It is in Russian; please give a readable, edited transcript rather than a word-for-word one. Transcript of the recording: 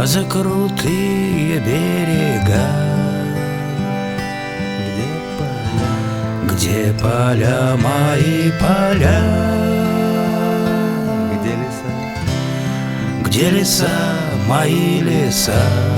за крутые берега, где поля мои поля, где леса где леса мои леса.